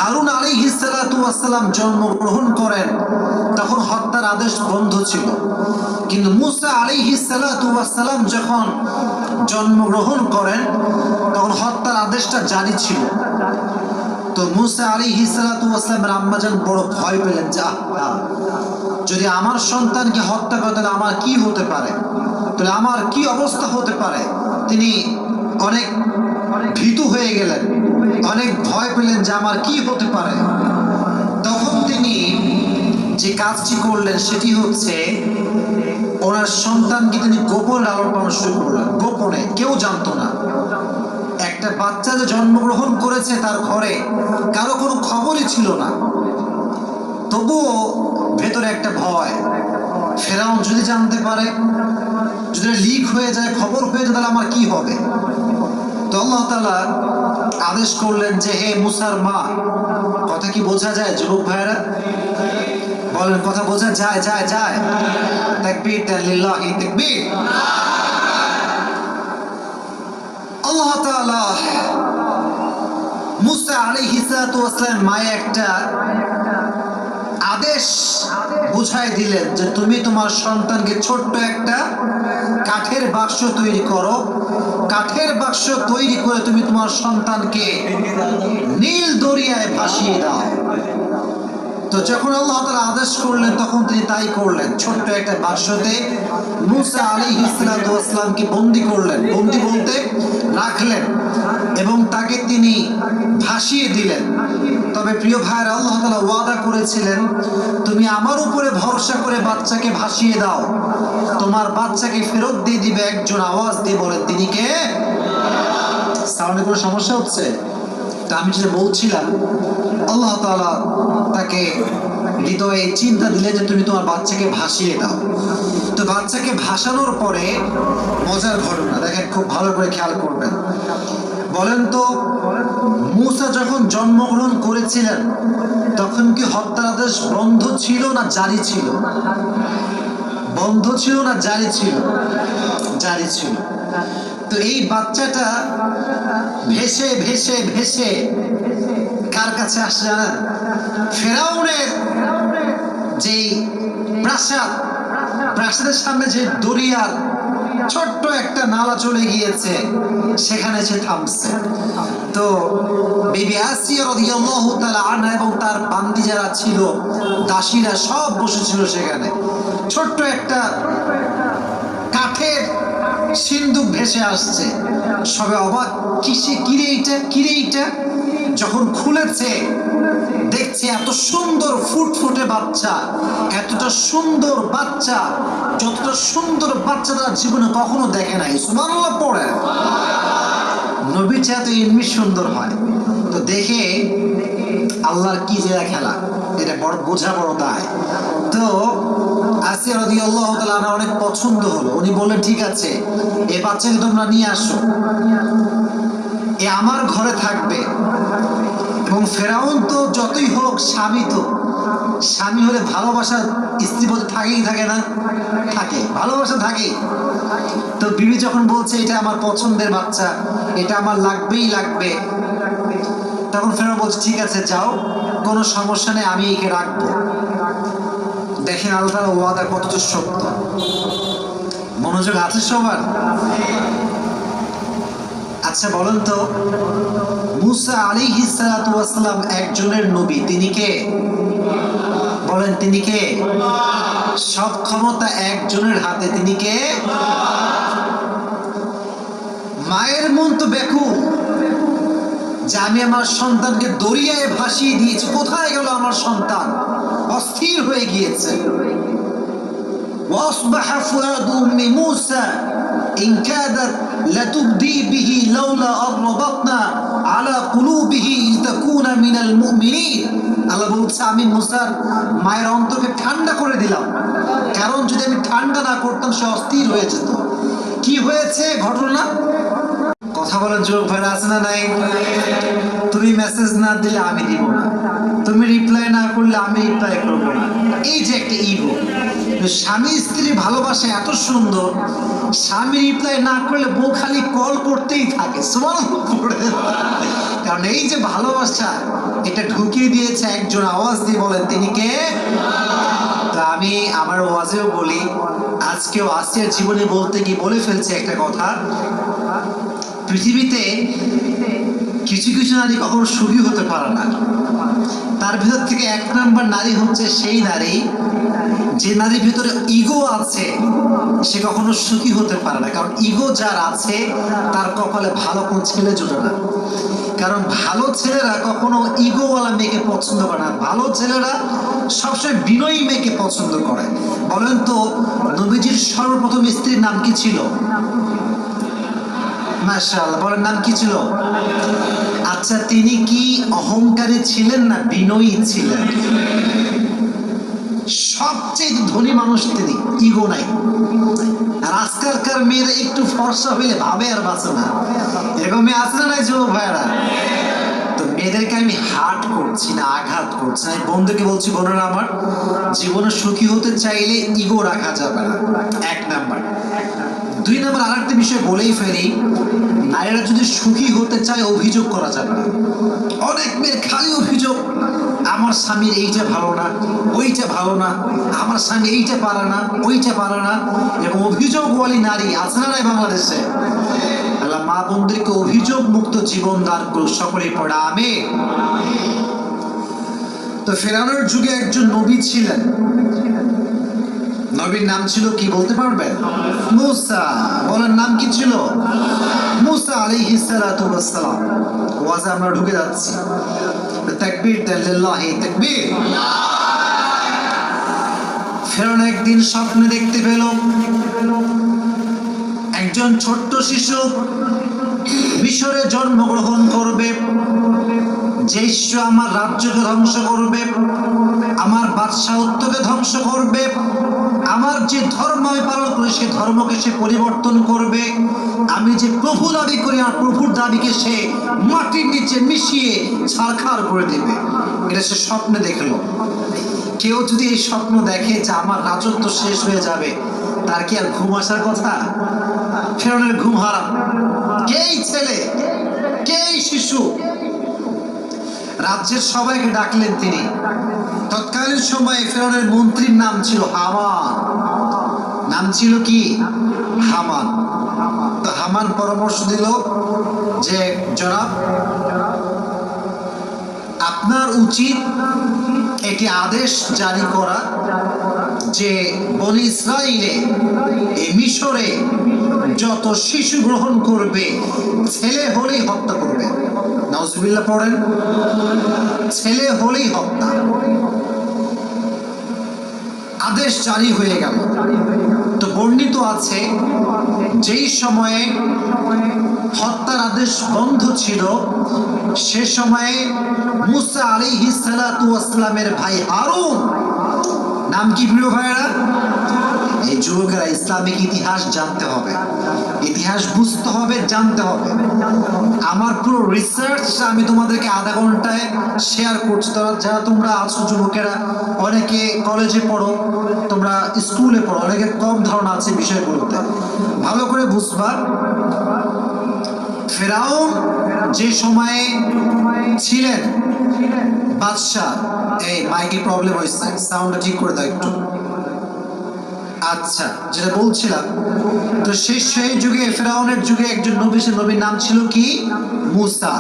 হারুন আলাইহিস সালাতু ওয়াস সালাম জন্মগ্রহণ করেন তখন হত্যার আদেশ বন্ধ ছিল, কিন্তু মুসা আলাইহিস সালাতু ওয়াস সালাম যখন জন্মগ্রহণ করেন তখন হত্যার আদেশটা জারি ছিল। তো মুসা আলাইহিস সালাতু ওয়াস সালামের আম্মাজান বড় ভয় পেলেন, যা যদি আমার সন্তানকে হত্যা করে তাহলে আমার কি হতে পারে, তাহলে আমার কি অবস্থা হতে পারে। তিনি অনেক ভীতু হয়ে গেলেন, অনেক ভয় পেলেন যে আমার কি হতে পারে। তখন তিনি যে কাজটি করলেন সেটি হচ্ছে ওনার সন্তানকে তিনি গোপনে লালন পালন শুরু করলেন, গোপনে, কেউ জানতো না। একটা বাচ্চা যে জন্মগ্রহণ করেছে তার ঘরে কারো কোনো খবরই ছিল না, তবুও ভেতরে একটা ভয়, ফেরাউন যদি জানতে পারে, যদি লিক হয়ে যায়, খবর হয়ে যায়, তাহলে আমার কি হবে। তো আল্লাহ তাআলা আদেশ করলেন যে হে মুসার মা, কথা কি বোঝা যায় যুবক ভাইরা? বলেন, কথা বোঝা যায়? যায় যায় তাকবীর লিল্লাহি তাকবীর। আল্লাহ তাআলা মুসা আলাইহিস সালাতু ওয়াস সালাম মায়ে একটা আদেশ বুঝাই দিলেন যে তুমি তোমার সন্তানকে ছোট্ট একটা কাঠের বাক্স তৈরি করো, কাঠের বাক্স তৈরি করে তুমি তোমার সন্তানকে নীল দরিয়ায় ভাসিয়ে দাও। তো যখন আল্লাহ তাআলা আদেশ করলেন তখন তিনি তাই করলেন। ছোট্ট একটা বাক্সতে মুসা আলাইহিস সালাতু ওয়াস সালামকে বন্দী করলেন, বন্দী বলতে রাখলেন, এবং তাকে তিনি ভাসিয়ে দিলেন। তবে প্রিয় ভাইরা, আল্লাহ তাআলা ওয়াদা করেছিলেন তুমি আমার উপরে ভরসা করে বাচ্চাকে ভাসিয়ে দাও, তোমার বাচ্চাকে ফেরত দিয়ে দিবে একজন। আওয়াজ দিয়ে বলেন তিনি কে? সাউন্ডে কোনো সমস্যা হচ্ছে? তা আমি যেটা বলছিলাম, আল্লাহ তাআলা তাকে হৃদয়ে চিন্তা দিলেন যে তুমি তোমার বাচ্চাকে ভাসিয়ে দাও। তো বাচ্চাকে ভাসানোর পরে মজার ঘটনা দেখেন, খুব ভালো করে খেয়াল করবেন। বলেন তো, মুসা যখন জন্মগ্রহণ করেছিলেন তখন কি হত্যার আদেশ বন্ধ ছিল না জারি ছিল? বন্ধ ছিল না জারি ছিল? জারি ছিল। তো এই বাচ্চাটা ভেসে ভেসে ভেসে কার কাছে আসছে জানেন? ফেরাউনের যেই প্রাসাদ, প্রাসাদের সামনে যে দরিয়ার ছোট্ট একটা নালা চলে গিয়েছে, সেখানে সে থামছে। তো বিবি আসিয়া রাদিয়াল্লাহু তাআলা আনহা এবং তার বান্দি যারা ছিল, দাসীরা সব বসেছিল সেখানে। ছোট্ট একটা কাঠের সিন্দুক ভেসে আসছে, সবে অবাক, কিসে, কিরে এইটা, কিরে এইটা। যখন খুলেছে দেখছে এত সুন্দর ফুটফুটে বাচ্চা, এতটা সুন্দর বাচ্চা, যতটা সুন্দর বাচ্চা তারা জীবনে কখনো দেখে নাই। সুবহানাল্লাহ পড়ে। নবী চায় তো এমনি সুন্দর হয়। তো দেখে আল্লাহর কি যে খেলা, এটা বড় বোঝা, বড় দায়। তো আসিয়া রাদিয়াল্লাহু তাআলা আনহা অনেক পছন্দ হলো। উনি বললেন ঠিক আছে, এই বাচ্চাকে তোমরা নিয়ে আসো, এ আমার ঘরে থাকবে। এবং ফেরাউন তো যতই হোক স্বামী, তো স্বামী হলে ভালোবাসা স্ত্রী বলতে থাকেই, থাকে না? থাকে, ভালোবাসা থাকে। তো বিবি যখন বলছে এটা আমার পছন্দের বাচ্চা, এটা আমার লাগবেই লাগবে, তখন ফেরাউন বলছে ঠিক আছে যাও, কোনো সমস্যা নেই, আমি একে রাখবো। দেখেন আল্লাহ তাআলার ওয়াদা কতটা সত্য। মনোযোগ আছে সবার? আচ্ছা বলেন তো, মুসা আলাইহিস সালাতু ওয়াস সালাম একজনের নবী, তিনি কে? বলেন তিনি কে? সব ক্ষমতা একজনের হাতে, তিনি কে? মায়ের মন তো ব্যাকুল যে আমি আমার সন্তানকে দরিয়ায় ভাসিয়ে দিয়েছি, কোথায় গেল আমার সন্তান? অস্থির হয়ে গিয়েছে। وأصبح فؤاد أم موسى إن كادت لتبدي به لولا أن ربطنا على قلوبه لتكون من المؤمنين। আল্লাহ বলছে আমি মুসার মায়ের অন্তরকে ঠান্ডা করে দিলাম, কারণ যদি আমি ঠান্ডা না করতাম সে অস্থির হয়ে যেত। কি হয়েছে ঘটনা? কথা বলার যোগ ভাইরা আছে না নাই? তুমি মেসেজ না দিলে আমি দিব না, তুমি রিপ্লাই না করলে আমি রিপ্লাই করবো না। এই যে একটা ইগো, স্বামী স্ত্রীর ভালোবাসা এত সুন্দর, স্বামী রিপ্লাই না করলে বউ খালি কল করতেই থাকে। সুবহানাল্লাহ। কারণ এই যে ভালোবাসা, এটা ঢুকিয়ে দিয়েছে একজন। আওয়াজ দিয়ে বলেন তিনি কে? তা আমি আমার ওয়াজেও বলি, আজকেও আসিয়ার জীবনে বলতে গিয়ে বলে ফেলছে একটা কথা। পৃথিবীতে কিছু কিছু নারী কখনো সুখী হতে পারে না। তার ভিতর থেকে এক নাম্বার নারী হচ্ছে সেই নারী যে নারীর ভিতরে ইগো আছে, সে কখনো সুখী হতে পারে না। কারণ ইগো যার আছে তার কপালে ভালো কোন ছেলে জুটে না। কারণ ভালো ছেলেরা কখনো ইগোওয়ালা মেয়েকে পছন্দ করে না। ভালো ছেলেরা সবসময় বিনয়ী মেয়েকে পছন্দ করে। বলেন তো, নবীজির সর্বপ্রথম স্ত্রীর নাম কি ছিল? মাশাআল্লাহ, বলেন নাম কি ছিল? আচ্ছা, তিনি কি অহংকারী ছিলেন না বিনয়ী ছিলেন? সবচেয়ে ধনী মানুষ তিনি, ইগো নাই। আর আজকালকার মেয়েরা একটু ফর্সা হইলে ভাবে আর বাঁচে না, এরকম মেয়ে আছে না নাই যুবক ভাইয়েরা? তো মেয়েদেরকে আমি হার্ট করছি না, আঘাত করছি না। বন্ধুকে বলছি, বোনেরা আমার, জীবনে সুখী হতে চাইলে ইগো রাখা যাবে না, এক নাম্বার। দুই নাম্বার আরেকটা বিষয় বলেই ফেলি, নারীরা যদি সুখী হতে চায় অভিযোগ করা যাবে না। অনেক মেয়ের খালি অভিযোগ, আমার স্বামীর এইটা ভালো না, ওইটা ভালো না, আমার স্বামী এইটা পারে না, ওইটা পারে না। এরকম অভিযোগ বলি নারী আছে না নাই বাংলাদেশে? আল্লাহ মা বোনদেরকে অভিযোগ মুক্ত জীবন দান করুক, সকলেই পড়া আমিন। তো ফেরাউনের যুগে একজন নবী ছিলেন। নবীর নাম ছিল কি বলতে পারবেন? মুসা। বলেন নাম কি ছিল? মুসা আলাইহিস সালাতু ওয়াস সালাম। ওয়াজে আমরা ঢুকে যাচ্ছি। তাকবীর দেন, লিল্লাহি তাকবীর। ফেরাউন একদিন স্বপ্নে দেখতে পেল একজন ছোট্ট শিশু মিশরে জন্মগ্রহণ করবে, যে শিশু আমার রাজ্যকে ধ্বংস করবে, আমার বাদশাহত্বকে ধ্বংস করবে, আমার যে ধর্ম আমি পালন করি সে ধর্মকে সে পরিবর্তন করবে, আমি যে প্রভু দাবি করি আমার প্রভুর দাবিকে সে মাটির নিচে মিশিয়ে ছারখার করে দেবে। এটা সে স্বপ্নে দেখলো। কেউ যদি এই স্বপ্ন দেখে যে আমার রাজত্ব শেষ হয়ে যাবে, তার কি আর ঘুম আসার কথা? ফেরাউনের ঘুম হারাম। কে ছেলে, কে শিশু? রাজ্যের সবাইকে ডাকলেন তিনি। তৎকালীন সময়ে ফেরাউনের মন্ত্রীর নাম ছিল হামান। নাম ছিল কি? হামান। তো হামান পরামর্শ দিল যে জনাব, আপনার উচিত একটি আদেশ জারি করা যে বনি ইসরাইলে এই মিশরে যত শিশু গ্রহণ করবে ছেলে হলেই হত্যা করবে। নাউজুবিল্লাহ পড়েন। ছেলে হলেই হত্যা। আদেশ জারি হয়ে গেল। তো বর্ণিত আছে যেই সময়ে হত্যার আদেশ বন্ধ ছিল সে সময়ে মুসা আলাইহিস সালাতু ওয়াস সালামের ভাই হারুন, নাম কি প্রিয় ভাইরা? এই যুবকেরা ইসলামিক ইতিহাস জানতে হবে, ইতিহাস বুঝতে হবে, জানতে হবে। আমার পুরো রিসার্চ আমি তোমাদেরকে আধা ঘন্টায় শেয়ার করছি। যারা তোমরা আছো যুবকেরা, অনেকে কলেজে পড়ো, তোমরা স্কুলে পড়ো, অনেকে কম ধারণা আছে বিষয়গুলোতে, ভালো করে বুঝবা। ফেরাউন যে সময়ে ছিলেন বাদশাহ, এই মাইকে প্রবলেম হয়েছে, সাউন্ডটা ঠিক করে দাও একটু। আচ্ছা, যেটা বলছিলাম, তো সেই যুগে ফেরাউনের যুগে একজন নবী, সে নবীর নাম ছিল কি? মুসা।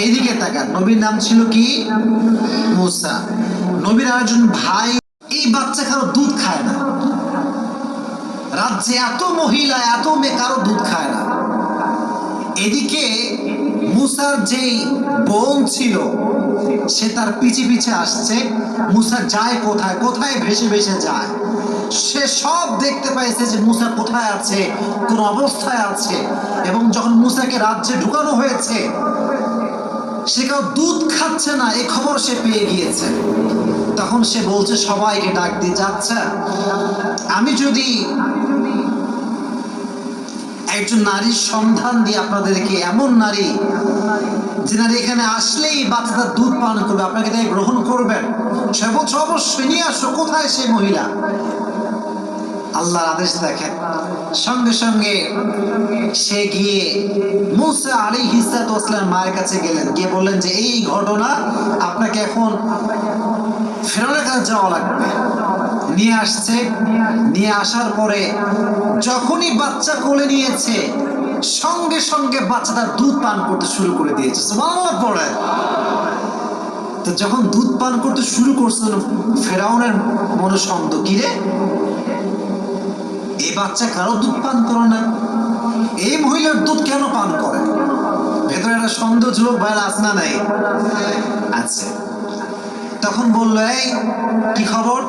এদিকে তাকান, নবীর নাম ছিল কি? মুসা। নবীর আরেকজন ভাই, এই বাচ্চা কারো দুধ খায় না। রাজ্যে এত মহিলা, এত মেয়ে, কারো দুধ খায় না। এদিকে মুসার যেই বোন ছিল সে তার পিছে পিছে আসছে। মুসা যায় কোথায়, কোথায় ভেসে ভেসে যায়। সে সব দেখতে পাইছে যে মুসা কোথায় আছে, কোন অবস্থায় আছে। এবং যখন মুসাকে রাজ্যে ঢুকানো হয়েছে, সে কেউ দুধ খাচ্ছে না এই খবর সে পেয়ে গিয়েছে। তখন সে বলছে সবাইকে ডাক দিয়ে, যাচ্ছে আমি যদি একজন নারীর সন্ধান দিয়ে আপনাদেরকে, এমন নারী যে নারী এখানে আসলেই বাচ্চাদের দুধ পান করবে, আপনাকে তাই গ্রহণ করবেন? সে বলছে অবশ্যই, নিয়ে আসো। কোথায় সে মহিলা? আল্লাহর আদেশ দেখেন, সঙ্গে সঙ্গে সে গিয়ে মুসা আলাইহিস সালামের মায়ের কাছে গেলেন, গিয়ে বললেন যে এই ঘটনা, আপনাকে এখন ফেরাউনের কাছে যাওয়া লাগবে। নিয়ে আসছে, নিয়ে আসার পরে যখনই বাচ্চা কোলে নিয়েছে, সঙ্গে সঙ্গে বাচ্চাটা দুধ পান করতে শুরু করে দিয়েছে। সুবহানাল্লাহ পড়ে। তো যখন দুধ পান করতে শুরু করছিল, ফেরাউনের মনে সন্দেহ, কি রে, এই বাচ্চা কারো দুধ পান করে না, এই মহিলার দুধ কেন পান করে? ভেতরে একটা সন্দেহ যুবক ভাইরা আছে না নাই? আছে। তখন বললো, এই কি খবর,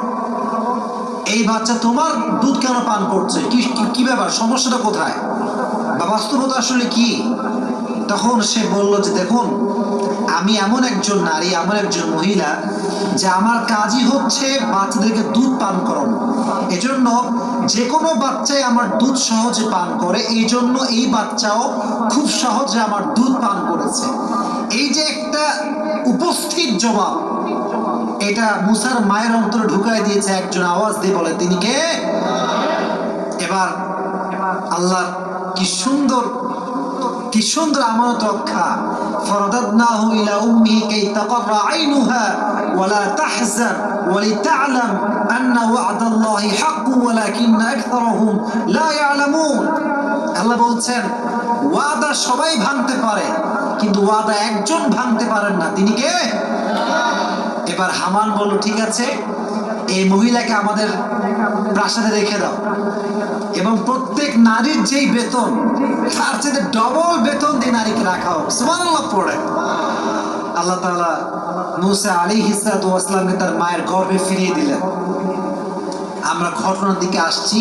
এই বাচ্চা তোমার দুধ কেন পান করছে, কি ব্যাপার, সমস্যাটা কোথায় বা বাস্তবতা আসলে কি? তখন সে বলল যে দেখুন, আমি এমন একজন নারী, এমন একজন মহিলা যে আমার কাজই হচ্ছে বাচ্চাদেরকে দুধ পান করানো। এজন্য যে কোনো বাচ্চাই আমার দুধ সহজে পান করে, এই জন্য এই বাচ্চাও খুব সহজে আমার দুধ পান করেছে। এই যে একটা উপস্থিত জবাব, এটা মুসার মায়ের অন্তরে ঢুকাই দিয়েছে। একজন আওয়াজ দিয়ে বলে, তিনি কে? এবার আল্লাহ কি সুন্দর আমানত রক্ষা। ফারাদাদনাহু ইলা উম্মিহি কাই তাকাররা আইনুহা ওয়া লা তাহজান ওয়া লিতা'লাম আন্না ওয়া'দাল্লাহি হাক্কুন ওয়ালাকিন্না আকতারাহুম লা ইয়া'লামুন। আল্লাহ বলছেন, ওয়াদা সবাই ভাঙতে পারে, কিন্তু ওয়াদা একজন ভাঙতে পারেন না, তিনি কে? এবার হামান বলল, ঠিক আছে, এই মহিলাকে আমাদের প্রাসাদে রেখে দাও এবং প্রত্যেক নারীর যেই বেতন, তার চেয়ে ডবল বেতন দিয়ে নারীকে রাখা হোক। সুবহানাল্লাহ পড়ে। আল্লাহ তাআলা মুসা আলাইহিস সালামকে তার মায়ের গর্ভে ফিরিয়ে দিলেন। আমরা ঘটনার দিকে আসছি,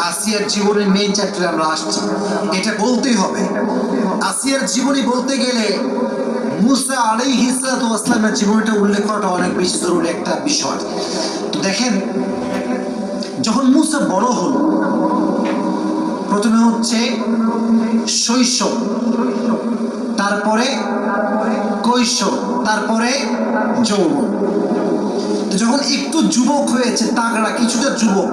আসিয়ার জীবনের মেইন চ্যাপ্টারে আমরা আসছি। এটা বলতেই হবে, আসিয়ার জীবনী বলতে গেলে মুসা আলাইহিস সালামের জীবনটা উল্লেখ করাটা অনেক বেশি জরুরি একটা বিষয়। তো দেখেন, যখন মুসা বড় হলো, প্রথমে হচ্ছে শৈশব, তারপরে কৈশোর, তারপরে যৌবন। যখন একটু যুবক হয়েছে, তাগড়া কিছুটা যুবক,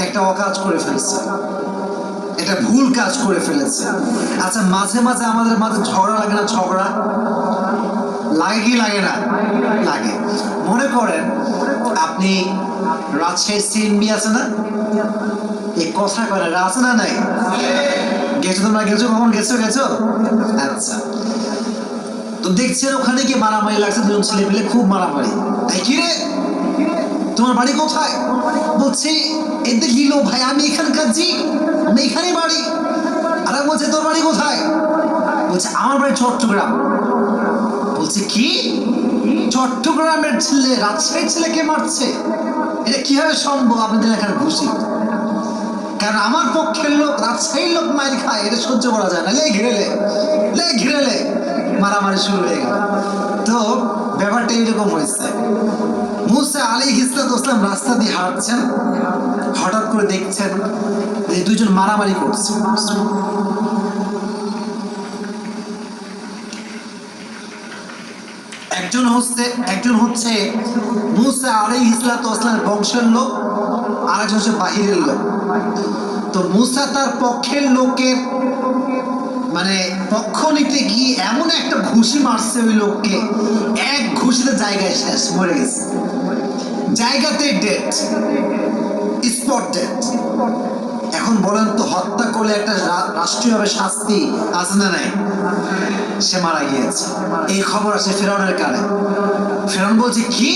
একটা অকাজ করে ফেলছে, এটা ভুল কাজ করে ফেলেছে। আচ্ছা, মাঝে মাঝে আমাদের মাঝে ঝগড়া লাগে না? ঝগড়া লাগে কি লাগে না? লাগে। মনে করেন আপনি রাজশাহী সিএনবি আছে না, এই কথা করে আছে না নাই? গেছো তোমরা? গেছো? কখন গেছো? আচ্ছা, তো দেখছেন ওখানে গিয়ে মারামারি লাগছে, দুজন ছেলে পেলে খুব মারামারি। তাই কি রে, তোমার বাড়ি কোথায়? বলছে এতে লিলো ভাই, আমি এখানকার জি, আমি এখানে বাড়ি। আর বলছে তোর বাড়ি কোথায়? বলছে আমার বাড়ি চট্টগ্রাম। বলছে কি, চট্টগ্রামের ছেলে রাজশাহীর ছেলেকে মারছে? এটা কিভাবে সম্ভব? আপনাদের এখানে খুশি, কারণ আমার পক্ষের লোক রাজশাহীর লোক মার খায়, এটা সহ্য করা যায় না। লে ঘিরেলে মারামারি শুরু হয়ে গেল। তো ব্যাপারটা এইরকম হয়েছে। মুসা আলাইহিস সালাম রাস্তা দিয়ে হাঁটছেন, হঠাৎ করে দেখছেন এই দুইজন মারামারি করছে। একজন হচ্ছে মুসা আলাইহিস সালামের বংশের লোক, আরেকজন হচ্ছে বাহিরের লোক। তো মুসা তার পক্ষের লোকের মানে পক্ষ নিতে গিয়ে এমন একটা ঘুষি মারছে ওই লোককে, এক ঘুষিতে জায়গায় শেষ, মরে গেছে, জায়গাতে ডেথ, স্পট ডেথ। এখন বলেন তো, হত্যা করলে একটা রাষ্ট্রীয়ভাবে শাস্তি আছে না নাই? সে মারা গিয়েছে। এই খবর আছে ফেরাউনের কানে। ফেরাউন বলছে, কি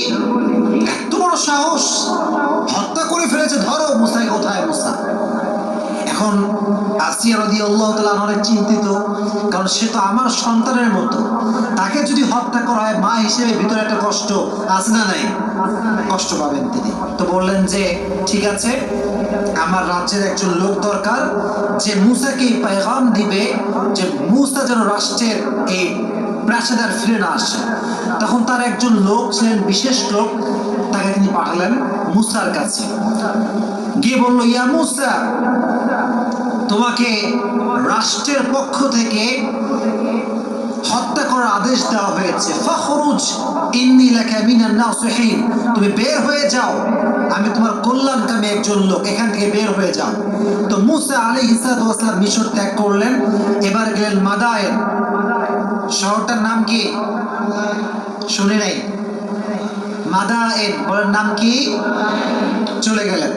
এত বড় সাহস, হত্যা করে ফেলেছে, ধরো মুসাকে। কোথায় মুসা? এখন আসিয়া রাদিয়াল্লাহু তাআলা অনেক চিন্তিত, কারণ সে তো আমার সন্তানের মতো, তাকে যদি হত্যা করা হয়, মা হিসেবে ভিতরে একটা কষ্ট আছে না নাই? কষ্ট পাবেন তিনি। তো বললেন যে ঠিক আছে, আমার রাজ্যের একজন লোক দরকার, যে মুসাকে পেগাম দিবে যে মুসা যেন রাষ্ট্রের এই প্রাসাদে ফিরে না আসে। তখন তার একজন লোক ছিলেন, বিশেষ লোক, তাকে তিনি পাঠালেন মুসার কাছে। গিয়ে বলল, ইয়া মুসা, তোমাকে রাষ্ট্রের পক্ষ থেকে হত্যা করার করার আদেশ দেওয়া হয়েছে, ফাখরুজ ইন্নী লাকা মিনান নাসিহিন, তুমি বের হয়ে যাও, আমি তোমার কল্যাণকামী একজন লোক, এখান থেকে বের হয়ে যাও। তো মূসা আলাইহিস সালাম মিশর ত্যাগ করলেন, এবার গেলেন মাদায়েন। শহরটার নাম কি শুনে নাই? মাদায়েন, বলেন নাম কি? চলে গেলেন।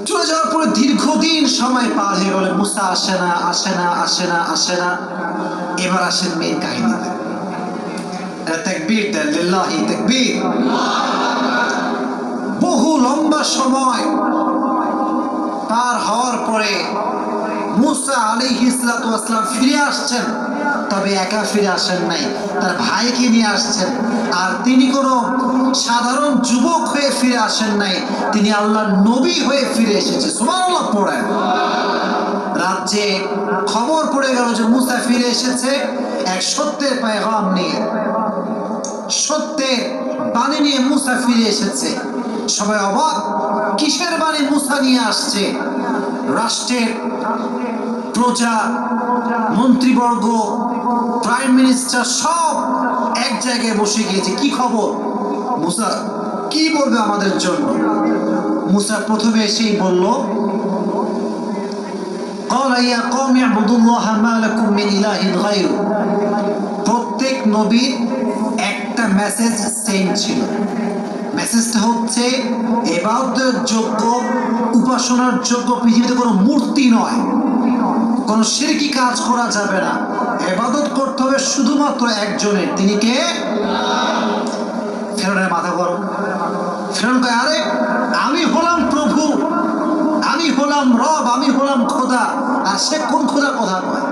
চলে যাওয়ার পরে দীর্ঘদিন সময় পার হয়ে গেল, মুসা আসে না আসে না আসে না আসে না। এবার আসেন মেন কাহিনীতে। তাকবীর দেন, লিল্লাহি তাকবীর। বহু লম্বা সময় পার হওয়ার পরে মুসা আলাইহিস সালাম ফিরে আসছেন, তবে একা ফিরে আসেন নাই, তার ভাইকে নিয়ে আসছেন। আর তিনি কোনো সাধারণ যুবক হয়ে ফিরে আসেন নাই, তিনি আল্লাহর নবী হয়ে ফিরে এসেছে। সুবহানাল্লাহ পড়েন। রাজ্যে খবর পড়ে গেল যে মুসা ফিরে এসেছে এক সত্যের পেগাম নিয়ে, সত্যের বাণী নিয়ে মুসা ফিরে এসেছে। সবাই অবাক, কিসের বাণী মুসা নিয়ে আসছে? রাষ্ট্রের প্রজা, মন্ত্রীবর্গ, প্রাইম মিনিস্টার সব এক জায়গায় বসে গিয়েছে। কি খবর? মুসা কি বলবে আমাদের জন্য? মুসা প্রথমে এসেই বলল, ক্বালা ইয়া কওমি ইবুদুল্লাহ মা লাকুম মিন ইলাহিন গায়রু। প্রত্যেক নবীর একটা মেসেজ সেম ছিল। মেসেজটা হচ্ছে ইবাদতের যোগ্য, উপাসনার যোগ্য পৃথিবীতে কোনো মূর্তি নয়, কোনো শিরকি কাজ করা যাবে না, ইবাদত করতে হবে শুধুমাত্র একজনের। তিনি কে? ফেরেশতার মাথা গরম। ফেরেশতা কয়, আরে আমি হলাম প্রভু, আমি হলাম রব, আমি হলাম খোদা, আর সে কোন খোদার কথা কয়?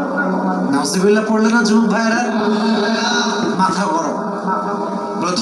নাউজুবিল্লাহ পড়লে না যুবক ভাইয়েরা? মাথা গরম। বলে